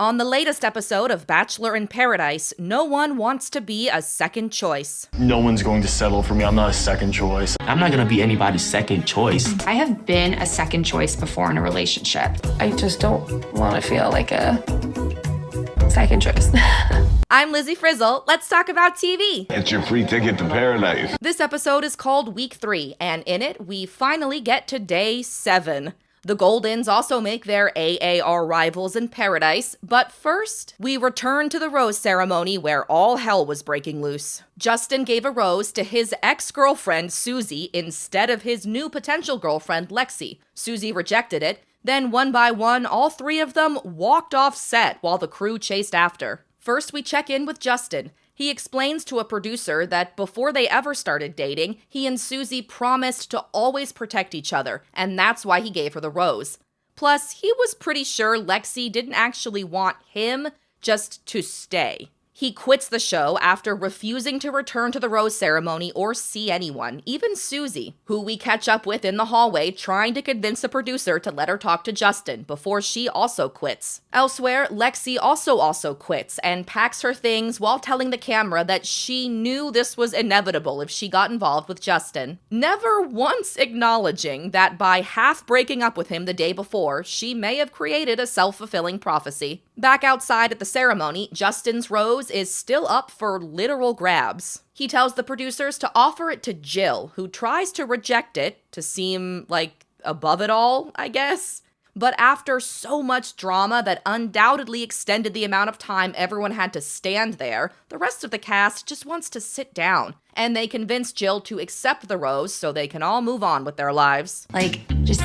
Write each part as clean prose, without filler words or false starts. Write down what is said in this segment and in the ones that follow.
On the latest episode of Bachelor in Paradise, no one wants to be a second choice. No one's going to settle for me. I'm not a second choice. I'm not gonna be anybody's second choice. I have been a second choice before in a relationship. I just don't want to feel like a second choice. I'm Lizzie Frizzle. Let's talk about TV. It's your free ticket to paradise. This episode is called Week 3, and in it, we finally get to day 7. The Goldens also make their AAR rivals in paradise, but first, we return to the rose ceremony where all hell was breaking loose. Justin gave a rose to his ex-girlfriend, Susie, instead of his new potential girlfriend, Lexi. Susie rejected it. Then, one by one, all three of them walked off set while the crew chased after. First, we check in with Justin. He explains to a producer that before they ever started dating, he and Susie promised to always protect each other, and that's why he gave her the rose. Plus, he was pretty sure Lexi didn't actually want him, just to stay. He quits the show after refusing to return to the rose ceremony or see anyone, even Susie, who we catch up with in the hallway trying to convince the producer to let her talk to Justin before she also quits. Elsewhere, Lexi also quits and packs her things while telling the camera that she knew this was inevitable if she got involved with Justin, never once acknowledging that by half breaking up with him the day before, she may have created a self-fulfilling prophecy. Back outside at the ceremony, Justin's rose is still up for literal grabs. He tells the producers to offer it to Jill, who tries to reject it to seem like above it all, I guess. But after so much drama that undoubtedly extended the amount of time everyone had to stand there, the rest of the cast just wants to sit down, and they convince Jill to accept the rose so they can all move on with their lives. Just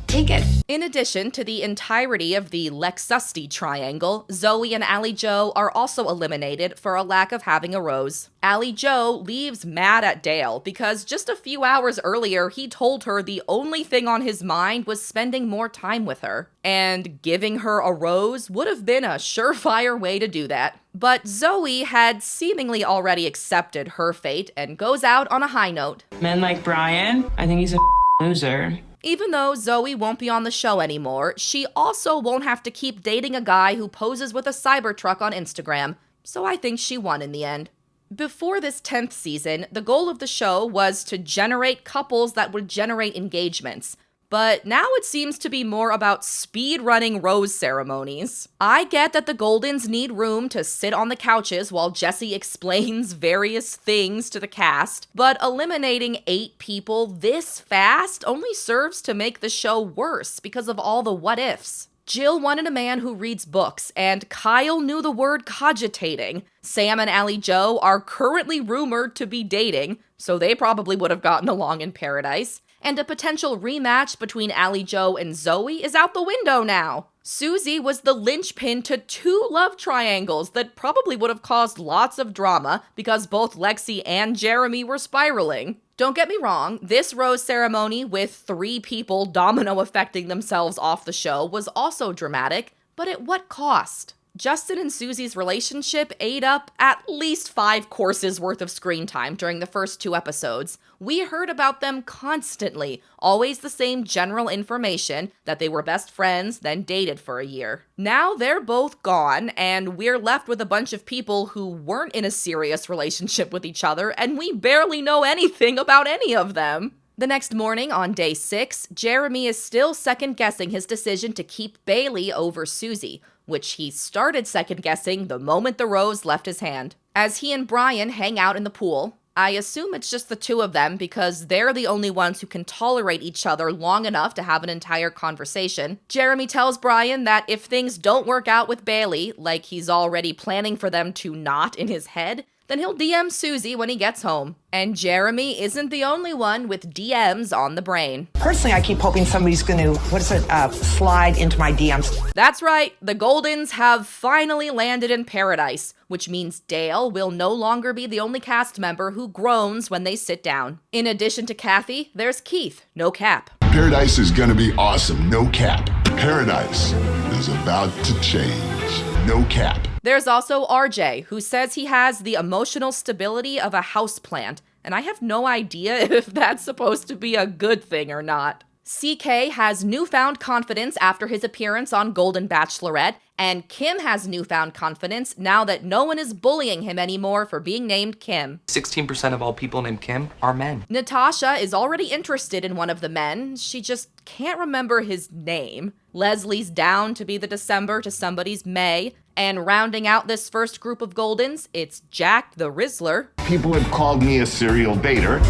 take it. In addition to the entirety of the Lexusty triangle, Zoe and Allie Joe are also eliminated for a lack of having a rose. Allie Joe leaves mad at Dale because just a few hours earlier he told her the only thing on his mind was spending more time with her, and giving her a rose would have been a surefire way to do that. But Zoe had seemingly already accepted her fate and goes out on a high note. Men like Brian, I think he's a loser. Even though Zoe won't be on the show anymore, she also won't have to keep dating a guy who poses with a Cybertruck on Instagram, so I think she won in the end. Before this 10th season, the goal of the show was to generate couples that would generate engagements. But now it seems to be more about speed-running rose ceremonies. I get that the Goldens need room to sit on the couches while Jesse explains various things to the cast, but eliminating 8 people this fast only serves to make the show worse because of all the what-ifs. Jill wanted a man who reads books, and Kyle knew the word cogitating. Sam and Allie Joe are currently rumored to be dating, so they probably would have gotten along in paradise. And a potential rematch between Allie Joe and Zoe is out the window now. Susie was the linchpin to 2 love triangles that probably would have caused lots of drama because both Lexi and Jeremy were spiraling. Don't get me wrong, this rose ceremony with 3 people domino affecting themselves off the show was also dramatic, but at what cost? Justin and Susie's relationship ate up at least 5 courses worth of screen time during the first 2 episodes. We heard about them constantly, always the same general information, that they were best friends, then dated for a year. Now they're both gone, and we're left with a bunch of people who weren't in a serious relationship with each other, and we barely know anything about any of them. The next morning, on day 6, Jeremy is still second-guessing his decision to keep Bailey over Susie, which he started second-guessing the moment the rose left his hand. As he and Brian hang out in the pool, I assume it's just the 2 of them because they're the only ones who can tolerate each other long enough to have an entire conversation. Jeremy tells Brian that if things don't work out with Bailey, like he's already planning for them to not in his head, then he'll DM Susie when he gets home. And Jeremy isn't the only one with DMs on the brain. Personally, I keep hoping somebody's going to, slide into my DMs. That's right, the Goldens have finally landed in paradise, which means Dale will no longer be the only cast member who groans when they sit down. In addition to Kathy, there's Keith, no cap. Paradise is gonna be awesome, no cap. Paradise is about to change, no cap. There's also RJ, who says he has the emotional stability of a houseplant, and I have no idea if that's supposed to be a good thing or not. CK has newfound confidence after his appearance on Golden Bachelorette, And Kim has newfound confidence now that no one is bullying him anymore for being named Kim. 16% of all people named Kim are men. Natasha is already interested in one of the men. She just can't remember his name. Leslie's down to be the December to somebody's May. And rounding out this first group of Goldens, it's Jack the Rizzler. People have called me a serial dater.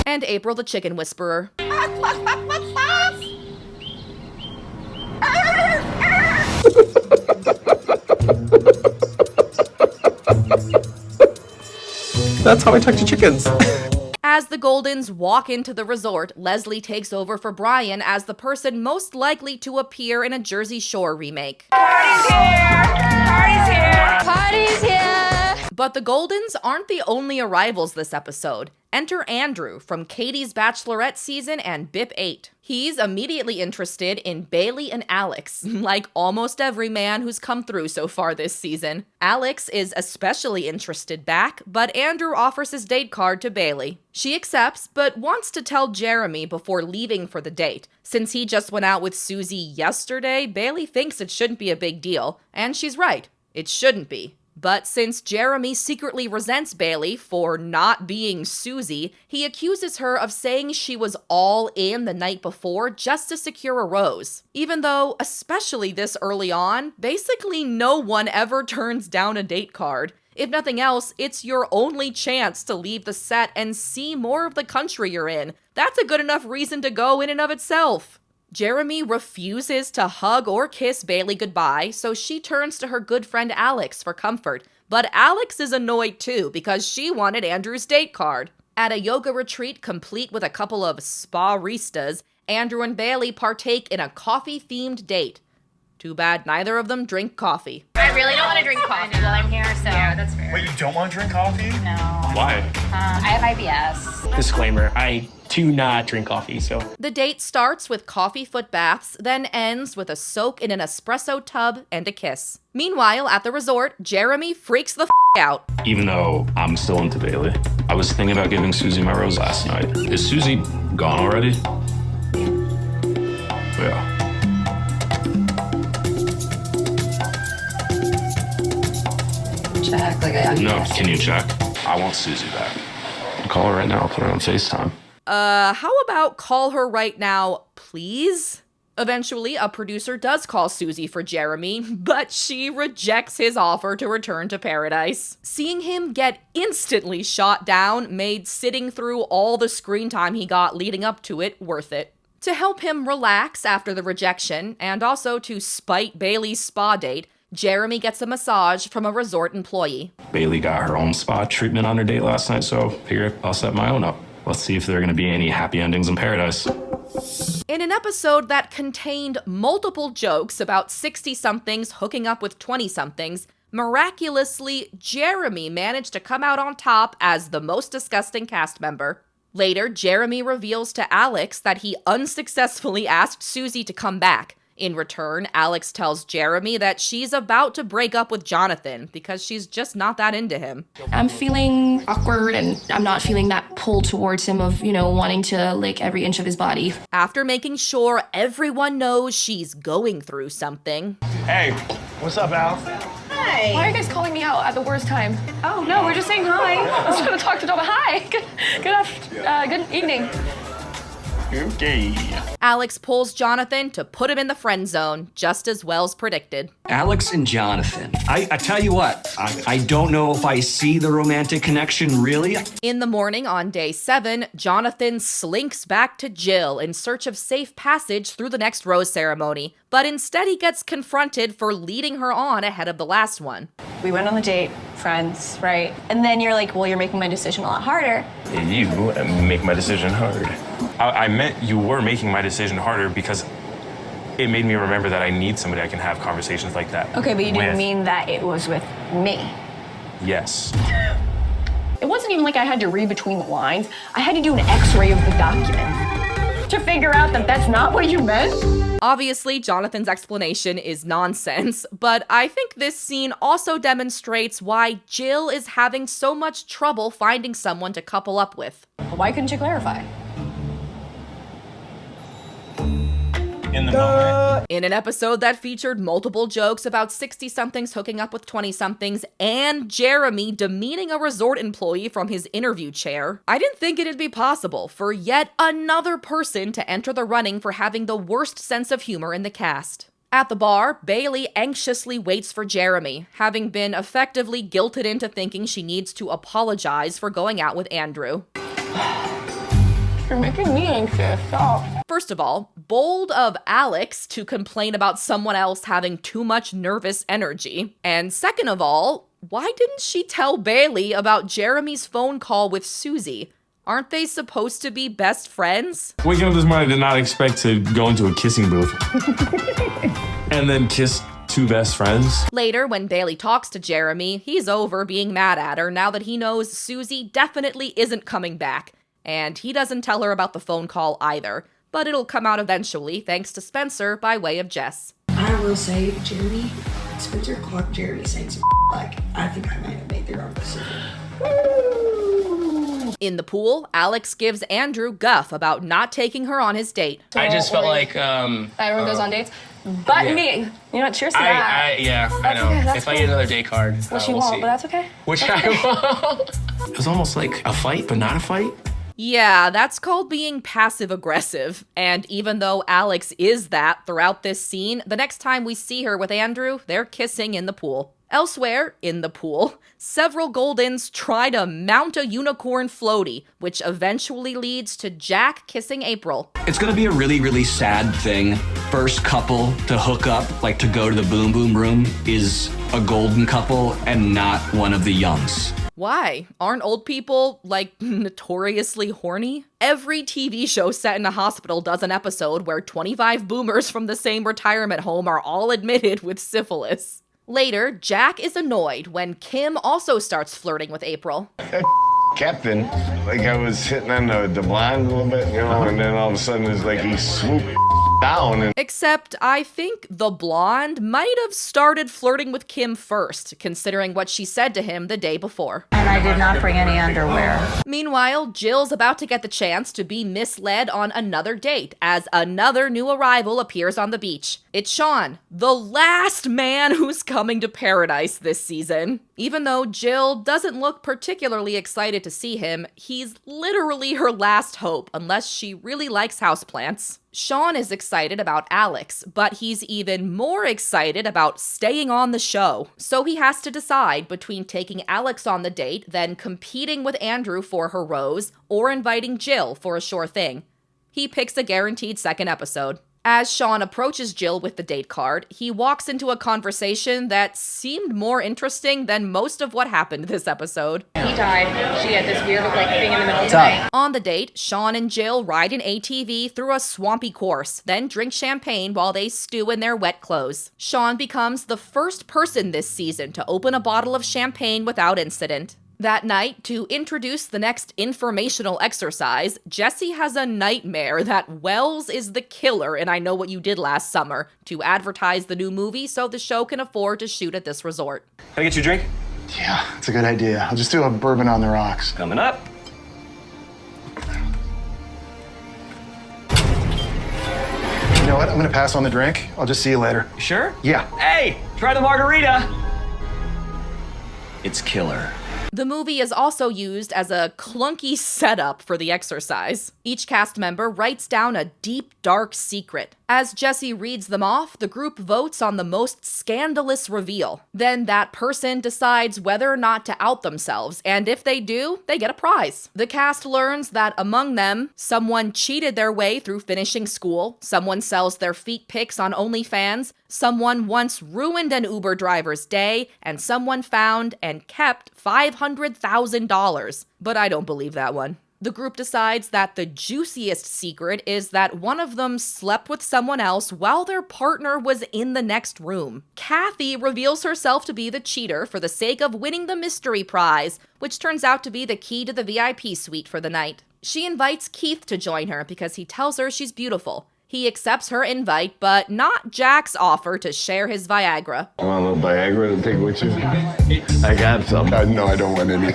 And April the Chicken Whisperer. That's how I talk to chickens. As the Goldens walk into the resort, Leslie takes over for Brian as the person most likely to appear in a Jersey Shore remake. Party's here! Party's here! Party's here! But the Goldens aren't the only arrivals this episode. Enter Andrew from Katie's Bachelorette season and BIP 8. He's immediately interested in Bailey and Alex, like almost every man who's come through so far this season. Alex is especially interested back, but Andrew offers his date card to Bailey. She accepts, but wants to tell Jeremy before leaving for the date. Since he just went out with Susie yesterday, Bailey thinks it shouldn't be a big deal, and she's right. It shouldn't be. But since Jeremy secretly resents Bailey for not being Susie, he accuses her of saying she was all in the night before just to secure a rose. Even though, especially this early on, basically no one ever turns down a date card. If nothing else, it's your only chance to leave the set and see more of the country you're in. That's a good enough reason to go in and of itself. Jeremy refuses to hug or kiss Bailey goodbye, so she turns to her good friend Alex for comfort. But Alex is annoyed too because she wanted Andrew's date card. At a yoga retreat complete with a couple of spa-ristas, Andrew and Bailey partake in a coffee-themed date. Too bad neither of them drink coffee. I really don't want to drink coffee while I'm here, so... Yeah, that's fair. Wait, you don't want to drink coffee? No. Why? I have IBS. Disclaimer, I do not drink coffee, so. The date starts with coffee foot baths, then ends with a soak in an espresso tub and a kiss. Meanwhile, at the resort, Jeremy freaks the out. Even though I'm still into Bailey, I was thinking about giving Susie my rose last night. Is Susie gone already? Yeah. Check, like I No, can you check? I want Susie back. Call her right now. I'll put her on FaceTime. How about call her right now, please? Eventually, a producer does call Susie for Jeremy, but she rejects his offer to return to paradise. Seeing him get instantly shot down made sitting through all the screen time he got leading up to it worth it. To help him relax after the rejection, and also to spite Bailey's spa date, Jeremy gets a massage from a resort employee. Bailey got her own spa treatment on her date last night, so figure I'll set my own up. Let's see if there are going to be any happy endings in paradise. In an episode that contained multiple jokes about 60-somethings hooking up with 20-somethings, miraculously, Jeremy managed to come out on top as the most disgusting cast member. Later, Jeremy reveals to Alex that he unsuccessfully asked Susie to come back. In return, Alex tells Jeremy that she's about to break up with Jonathan because she's just not that into him. I'm feeling awkward and I'm not feeling that pull towards him of, wanting to lick every inch of his body. After making sure everyone knows she's going through something. Hey, what's up, Al? Hi. Why are you guys calling me out at the worst time? Oh, no, we're just saying hi. I was going to talk to Dova. Hi. Good evening. Okay. Alex pulls Jonathan to put him in the friend zone, just as Wells predicted. Alex and Jonathan. I tell you what, I don't know if I see the romantic connection, really. In the morning on day 7, Jonathan slinks back to Jill in search of safe passage through the next rose ceremony, but instead he gets confronted for leading her on ahead of the last one. We went on the date, friends, right? And then you're like, well, you're making my decision a lot harder. You make my decision hard. I meant you were making my decision harder because it made me remember that I need somebody I can have conversations like that. Okay, but you didn't mean that it was with me. Yes. It wasn't even like I had to read between the lines. I had to do an x-ray of the document to figure out that that's not what you meant. Obviously, Jonathan's explanation is nonsense, but I think this scene also demonstrates why Jill is having so much trouble finding someone to couple up with. Why couldn't you clarify? in the moment. In an episode that featured multiple jokes about 60-somethings hooking up with 20-somethings and Jeremy demeaning a resort employee from his interview chair, I didn't think it'd be possible for yet another person to enter the running for having the worst sense of humor in the cast. At the bar, Bailey anxiously waits for Jeremy, having been effectively guilted into thinking she needs to apologize for going out with Andrew. You're making me anxious. Stop. First of all, bold of Alex to complain about someone else having too much nervous energy. And second of all, why didn't she tell Bailey about Jeremy's phone call with Susie? Aren't they supposed to be best friends? Waking up this morning, I did not expect to go into a kissing booth and then kiss two best friends. Later, when Bailey talks to Jeremy, he's over being mad at her now that he knows Susie definitely isn't coming back. And he doesn't tell her about the phone call either, but it'll come out eventually thanks to Spencer by way of Jess. I will say, Jeremy, Spencer caught Jeremy saying some like, I think I might have made the wrong decision. In the pool, Alex gives Andrew guff about not taking her on his date. I just felt like Everyone goes on dates. But me. You know what? Cheers to that. I know. Okay, that's if I get another date card, Which you we'll won't, see. but that's okay. Which I won't. It was almost like a fight, but not a fight. Yeah, that's called being passive-aggressive. And even though Alex is that throughout this scene, the next time we see her with Andrew, they're kissing in the pool. Elsewhere, in the pool, several Goldens try to mount a unicorn floaty, which eventually leads to Jack kissing April. It's gonna be a really, really sad thing. First couple to hook up, like to go to the boom boom room, is a golden couple and not one of the youngs. Why? Aren't old people, like, notoriously horny? Every TV show set in a hospital does an episode where 25 boomers from the same retirement home are all admitted with syphilis. Later, Jack is annoyed when Kim also starts flirting with April. Captain, like I was hitting on the blind a little bit, you know, and then all of a sudden it's like he swooped down. And Except I think the blonde might have started flirting with Kim first, considering what she said to him the day before. And I did not bring any underwear. Meanwhile, Jill's about to get the chance to be misled on another date as another new arrival appears on the beach. It's Sean, the last man who's coming to paradise this season. Even though Jill doesn't look particularly excited to see him, he's literally her last hope, unless she really likes houseplants. Sean is excited about Alex, but he's even more excited about staying on the show. So he has to decide between taking Alex on the date, then competing with Andrew for her rose, or inviting Jill for a sure thing. He picks a guaranteed second episode. As Sean approaches Jill with the date card, he walks into a conversation that seemed more interesting than most of what happened this episode. He died. She had this weird like thing in the middle of the night. On the date, Sean and Jill ride an ATV through a swampy course, then drink champagne while they stew in their wet clothes. Sean becomes the first person this season to open a bottle of champagne without incident. That night, to introduce the next informational exercise, Jesse has a nightmare that Wells is the killer in I Know What You Did Last Summer to advertise the new movie so the show can afford to shoot at this resort. Can I get you a drink? Yeah, it's a good idea. I'll just do a bourbon on the rocks. Coming up. You know what? I'm gonna pass on the drink. I'll just see you later. You sure? Yeah. Hey, try the margarita. It's killer. The movie is also used as a clunky setup for the exercise. Each cast member writes down a deep, dark secret. As Jesse reads them off, the group votes on the most scandalous reveal. Then that person decides whether or not to out themselves, and if they do, they get a prize. The cast learns that among them, someone cheated their way through finishing school, someone sells their feet pics on OnlyFans, someone once ruined an Uber driver's day, and someone found and kept $500,000. But I don't believe that one. The group decides that the juiciest secret is that one of them slept with someone else while their partner was in the next room. Kathy reveals herself to be the cheater for the sake of winning the mystery prize, which turns out to be the key to the VIP suite for the night. She invites Keith to join her because he tells her she's beautiful. He accepts her invite, but not Jack's offer to share his Viagra. You want a little Viagra to take with you? I got some. No, I don't want any.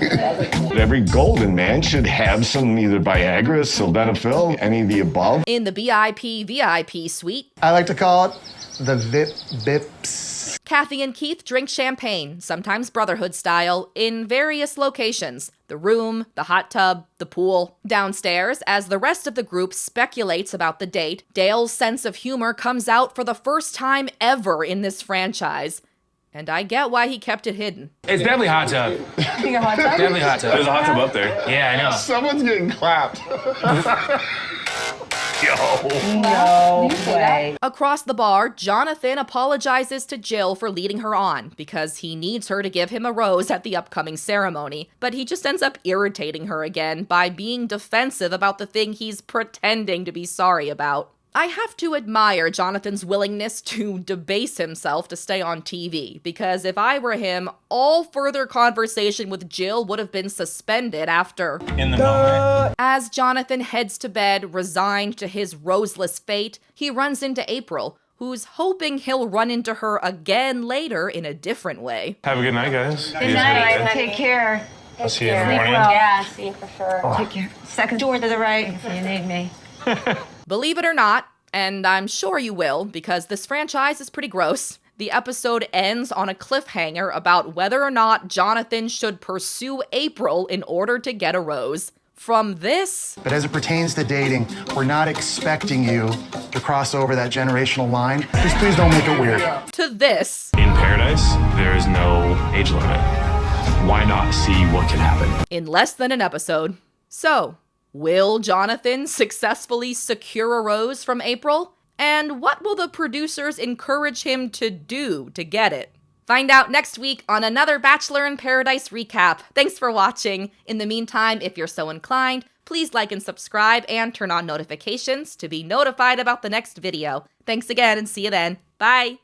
Every golden man should have some either Viagra, sildenafil, any of the above. In the VIP suite, I like to call it the VIPs. Kathy and Keith drink champagne, sometimes Brotherhood style, in various locations. The room, the hot tub, the pool. Downstairs, as the rest of the group speculates about the date, Dale's sense of humor comes out for the first time ever in this franchise. And I get why he kept it hidden. It's definitely hot tub. You think a hot tub? Definitely hot tub. There's a hot tub up there. Yeah, I know. Someone's getting clapped. No way. Across the bar, Jonathan apologizes to Jill for leading her on because he needs her to give him a rose at the upcoming ceremony, but he just ends up irritating her again by being defensive about the thing he's pretending to be sorry about. I have to admire Jonathan's willingness to debase himself to stay on TV, because if I were him, all further conversation with Jill would have been suspended after. In the moment. As Jonathan heads to bed, resigned to his roseless fate, he runs into April, who's hoping he'll run into her again later in a different way. Have a good night, guys. Good night. Take care. I'll see you in the Sleep morning. well. Yeah, see you for sure. Take care. Second door to the right if you need me. Believe it or not, and I'm sure you will, because this franchise is pretty gross, the episode ends on a cliffhanger about whether or not Jonathan should pursue April in order to get a rose. From this... But as it pertains to dating, we're not expecting you to cross over that generational line. Just please don't make it weird. To this... In paradise, there is no age limit. Why not see what can happen? In less than an episode. So, will Jonathan successfully secure a rose from April? And what will the producers encourage him to do to get it? Find out next week on another Bachelor in Paradise recap. Thanks for watching. In the meantime, if you're so inclined, please like and subscribe and turn on notifications to be notified about the next video. Thanks again and see you then. Bye!